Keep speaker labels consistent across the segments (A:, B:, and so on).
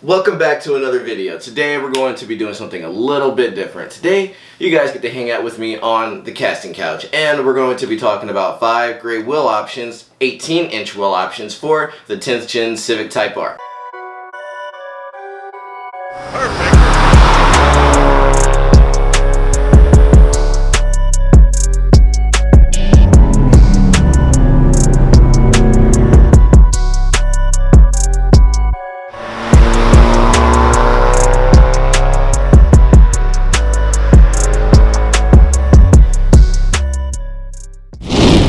A: Welcome back to another video. Today we're going to be doing something a little bit different. Today you guys get to hang out with me on the casting couch, and we're going to be talking about 5 great wheel options, 18-inch wheel options for the 10th gen Civic Type R.
B: Perfect.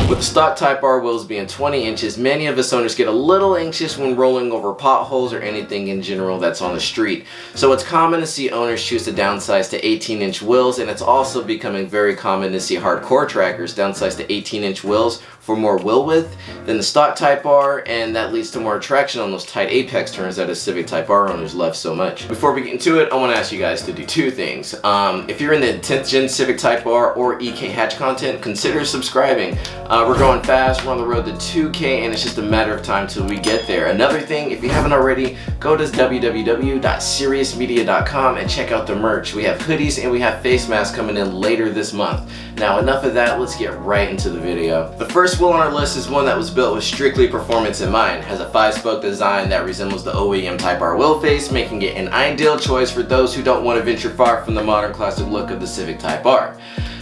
A: With the stock Type R wheels being 20 inches, many of us owners get a little anxious when rolling over potholes or anything in general that's on the street. So it's common to see owners choose to downsize to 18-inch wheels, and it's also becoming very common to see hardcore trackers downsize to 18-inch wheels for more wheel width than the stock Type R, and that leads to more traction on those tight apex turns that a Civic Type R owners love so much. Before we get into it, I want to ask you guys to do 2 things. If you're in the 10th gen Civic Type R or EK hatch content, consider subscribing. We're going fast, we're on the road to 2K, and it's just a matter of time till we get there. Another thing, if you haven't already, go to www.seriousmedia.com and check out the merch. We have hoodies and we have face masks coming in later this month. Now enough of that, let's get right into the video. The first wheel on our list is one that was built with strictly performance in mind. It has a 5-spoke design that resembles the OEM Type R wheel face, making it an ideal choice for those who don't want to venture far from the modern classic look of the Civic Type R.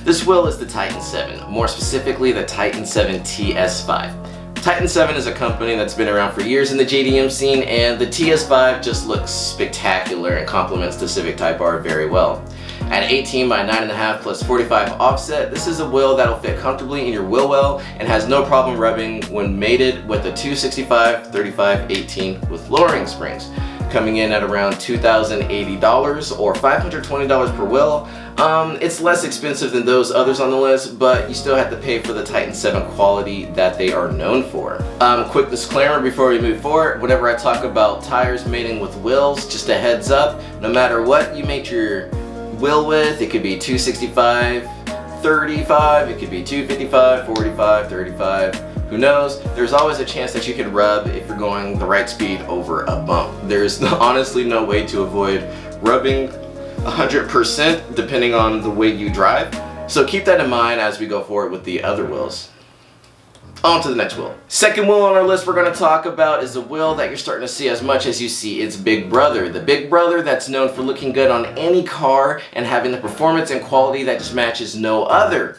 A: This wheel is the Titan 7, more specifically the Titan 7 TS5. Titan 7 is a company that's been around for years in the JDM scene, and the TS5 just looks spectacular and complements the Civic Type R very well. At 18 by 9.5 plus 45 offset, this is a wheel that'll fit comfortably in your wheel well and has no problem rubbing when mated with a 265/35/18 with lowering springs, coming in at around $2,080 or $520 per wheel. It's less expensive than those others on the list, but you still have to pay for the Titan 7 quality that they are known for. Quick disclaimer before we move forward, whenever I talk about tires mating with wheels, just a heads up, no matter what you mate your wheel width, it could be 265/35, it could be 255/45, 35, who knows? There's always a chance that you can rub if you're going the right speed over a bump. There's honestly no way to avoid rubbing 100% depending on the way you drive. So keep that in mind as we go forward with the other wheels. On to the next wheel. Second wheel on our list we're going to talk about is a wheel that you're starting to see as much as you see its big brother. The big brother that's known for looking good on any car and having the performance and quality that just matches no other.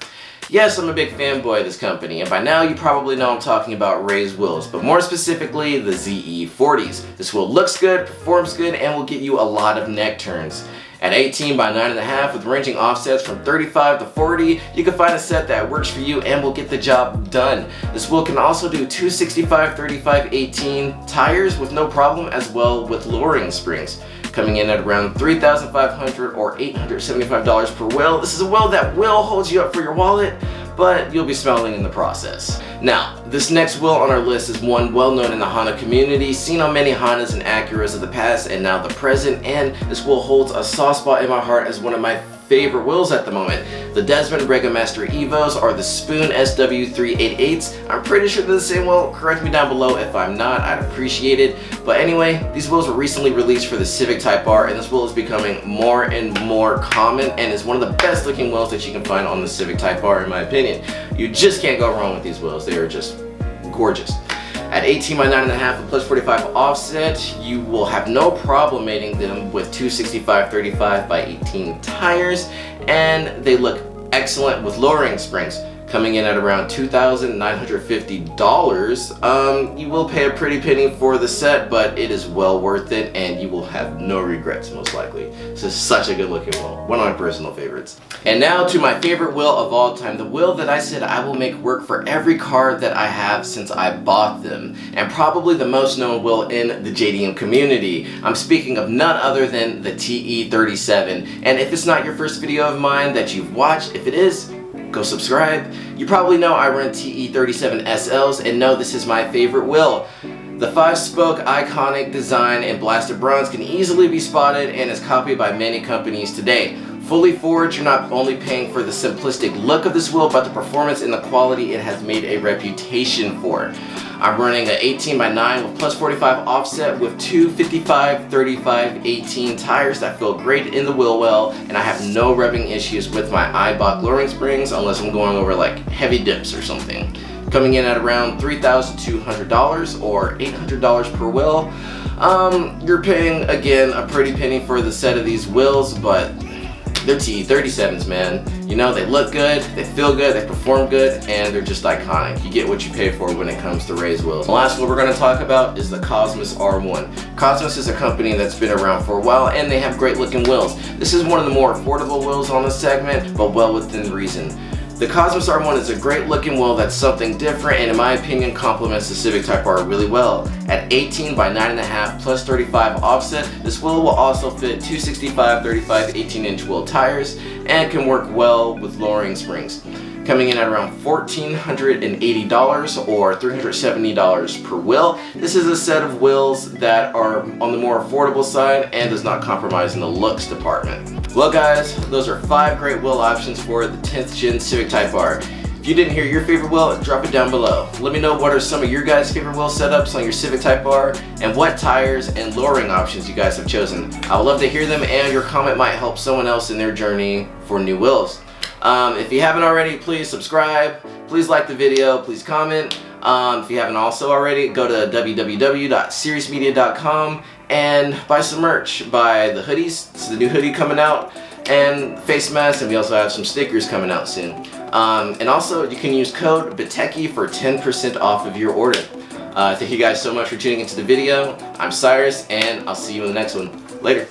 A: Yes, I'm a big fanboy of this company, and by now you probably know I'm talking about raised wheels, but more specifically the ZE40s. This wheel looks good, performs good, and will get you a lot of neck turns. At 18 by 9.5 with ranging offsets from 35 to 40, you can find a set that works for you and will get the job done. This wheel can also do 265/35/18 tires with no problem, as well with lowering springs, coming in at around $3,500 or $875 per wheel. This is a wheel that will hold you up for your wallet, but you'll be smiling in the process. Now, this next wheel on our list is one well known in the Honda community, seen on many Hondas and Acuras of the past and now the present, and this wheel holds a soft spot in my heart as one of my favorite wheels at the moment. The Desmond RegaMaster Evos are the Spoon SW388s. I'm pretty sure they're the same wheel. Correct me down below if I'm not, I'd appreciate it. But anyway, these wheels were recently released for the Civic Type R, and this wheel is becoming more and more common and is one of the best looking wheels that you can find on the Civic Type R in my opinion. You just can't go wrong with these wheels. They are just gorgeous. At 18 by 9.5 with plus 45 offset, you will have no problem mating them with 265/35/18 tires, and they look excellent with lowering springs, coming in at around $2,950. You will pay a pretty penny for the set, but it is well worth it, and you will have no regrets most likely. This is such a good looking wheel, one of my personal favorites. And now to my favorite wheel of all time, the wheel that I said I will make work for every car that I have since I bought them, and probably the most known wheel in the JDM community. I'm speaking of none other than the TE37, and if it's not your first video of mine that you've watched, if it is, go subscribe. You probably know I run TE37 SLs and know this is my favorite wheel. The 5-spoke iconic design in blasted bronze can easily be spotted and is copied by many companies today. Fully forged, you're not only paying for the simplistic look of this wheel, but the performance and the quality it has made a reputation for. I'm running an 18x9 with plus 45 offset with two 55, 35, 18 tires that feel great in the wheel well, and I have no revving issues with my Eibach lowering springs unless I'm going over like heavy dips or something. Coming in at around $3,200 or $800 per wheel. You're paying, again, a pretty penny for the set of these wheels, but they're T37s, man. You know, they look good, they feel good, they perform good, and they're just iconic. You get what you pay for when it comes to raised wheels. The last one we're going to talk about is the Cosmis R1. Cosmis is a company that's been around for a while, and they have great looking wheels. This is one of the more affordable wheels on this segment, but well within reason. The Cosmis R1 is a great looking wheel that's something different, and in my opinion complements the Civic Type R really well. At 18 by 9.5 plus 35 offset, this wheel will also fit 265, 35, 18-inch wheel tires and can work well with lowering springs. Coming in at around $1,480 or $370 per wheel. This is a set of wheels that are on the more affordable side and does not compromise in the looks department. Well guys, those are 5 great wheel options for the 10th gen Civic Type R. If you didn't hear your favorite wheel, drop it down below. Let me know what are some of your guys' favorite wheel setups on your Civic Type R and what tires and lowering options you guys have chosen. I would love to hear them, and your comment might help someone else in their journey for new wheels. If you haven't already, please subscribe, please like the video, please comment. If you haven't also already, go to www.seriousmedia.com and buy some merch. Buy the hoodies, it's the new hoodie coming out, and face masks, and we also have some stickers coming out soon. And also, you can use code BITECHI for 10% off of your order. Thank you guys so much for tuning into the video. I'm Cyrus, and I'll see you in the next one. Later.